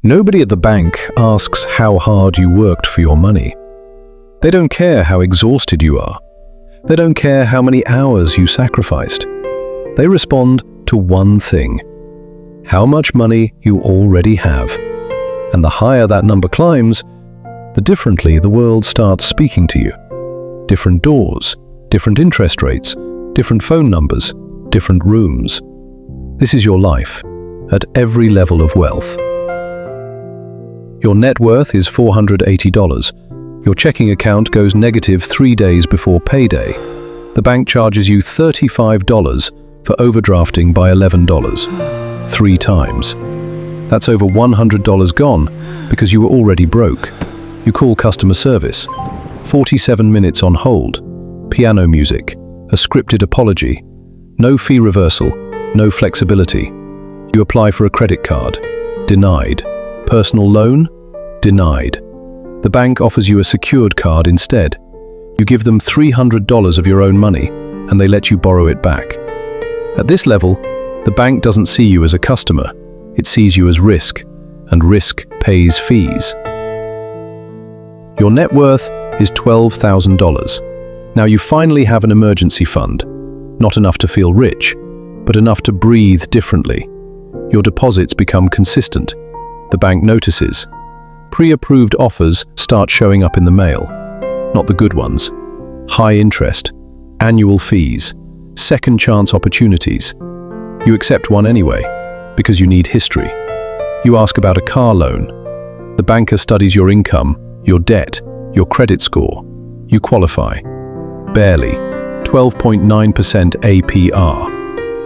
Nobody at the bank asks how hard you worked for your money. They don't care how exhausted you are. They don't care how many hours you sacrificed. They respond to one thing: how much money you already have. And the higher that number climbs, the differently the world starts speaking to you. Different doors, different interest rates, different phone numbers, different rooms. This is your life, at every level of wealth. Your net worth is $480. Your checking account goes negative 3 days before payday. The bank charges you $35 for overdrafting by $11. 3 times. That's over $100 gone because you were already broke. You call customer service. 47 minutes on hold. Piano music. A scripted apology. No fee reversal. No flexibility. You apply for a credit card. Denied. Personal loan? Denied. The bank offers you a secured card instead. You give them $300 of your own money, and they let you borrow it back. At this level, the bank doesn't see you as a customer. It sees you as risk, and risk pays fees. Your net worth is $12,000. Now you finally have an emergency fund. Not enough to feel rich, but enough to breathe differently. Your deposits become consistent. The bank notices. Pre-approved offers start showing up in the mail. Not the good ones. High interest, annual fees, second chance opportunities. You accept one anyway, because you need history. You ask about a car loan. The banker studies your income, your debt, your credit score. You qualify. Barely. 12.9% APR.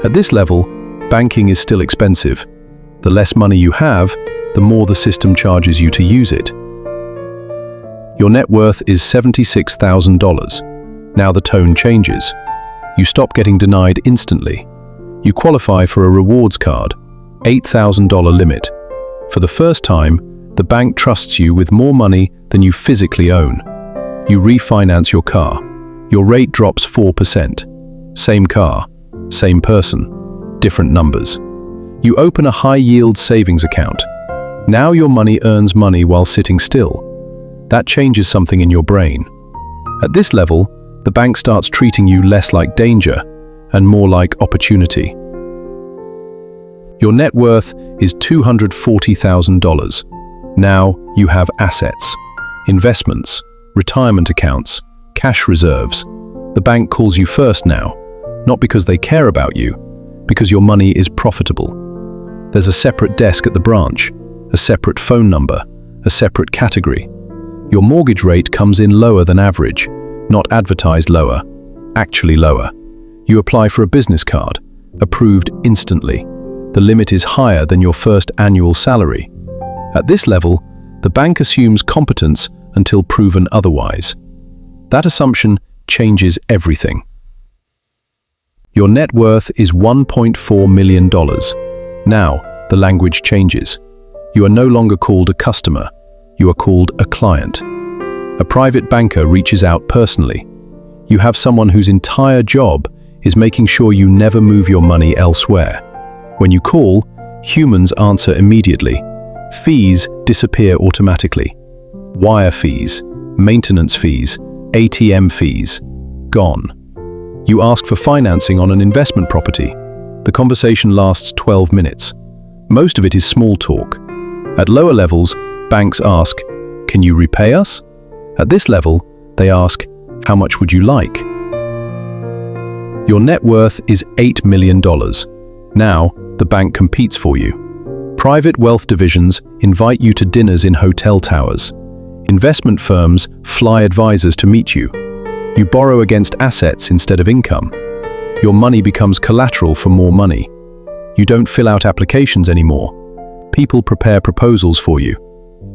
At this level, banking is still expensive. The less money you have, the more the system charges you to use it. Your net worth is $76,000. Now the tone changes. You stop getting denied instantly. You qualify for a rewards card, $8,000 limit. For the first time, the bank trusts you with more money than you physically own. You refinance your car. Your rate drops 4%. Same car, same person, different numbers. You open a high-yield savings account. Now your money earns money while sitting still. That changes something in your brain. At this level, the bank starts treating you less like danger and more like opportunity. Your net worth is $240,000. Now you have assets, investments, retirement accounts, cash reserves. The bank calls you first now, not because they care about you, because your money is profitable. There's a separate desk at the branch, a separate phone number, a separate category. Your mortgage rate comes in lower than average, not advertised lower, actually lower. You apply for a business card, approved instantly. The limit is higher than your first annual salary. At this level, the bank assumes competence until proven otherwise. That assumption changes everything. Your net worth is $1.4 million. Now, the language changes. You are no longer called a customer. You are called a client. A private banker reaches out personally. You have someone whose entire job is making sure you never move your money elsewhere. When you call, humans answer immediately. Fees disappear automatically. Wire fees, maintenance fees, ATM fees, gone. You ask for financing on an investment property. The conversation lasts 12 minutes. Most of it is small talk. At lower levels, banks ask, "Can you repay us?" At this level, they ask, "How much would you like?" Your net worth is $8 million. Now, the bank competes for you. Private wealth divisions invite you to dinners in hotel towers. Investment firms fly advisors to meet you. You borrow against assets instead of income. Your money becomes collateral for more money. You don't fill out applications anymore. People prepare proposals for you.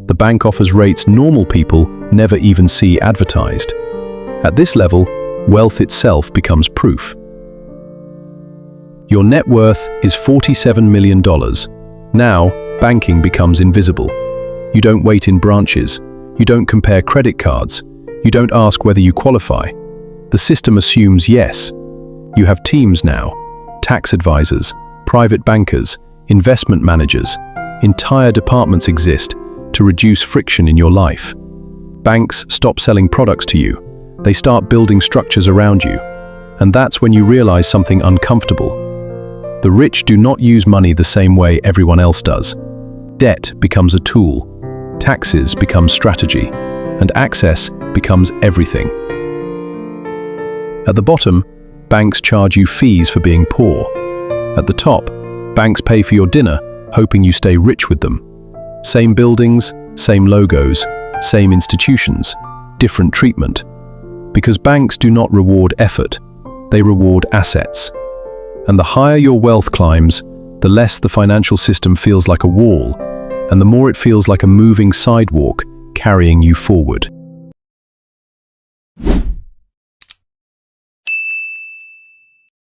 The bank offers rates normal people never even see advertised. At this level, wealth itself becomes proof. Your net worth is $47 million. Now, banking becomes invisible. You don't wait in branches. You don't compare credit cards. You don't ask whether you qualify. The system assumes yes. You have teams now, tax advisors, private bankers, investment managers. Entire departments exist to reduce friction in your life. Banks stop selling products to you. They start building structures around you. And that's when you realize something uncomfortable. The rich do not use money the same way everyone else does. Debt becomes a tool, taxes become strategy, and access becomes everything. At the bottom, banks charge you fees for being poor. At the top, banks pay for your dinner, hoping you stay rich with them. Same buildings, same logos, same institutions, different treatment. Because banks do not reward effort, they reward assets. And the higher your wealth climbs, the less the financial system feels like a wall, and the more it feels like a moving sidewalk carrying you forward.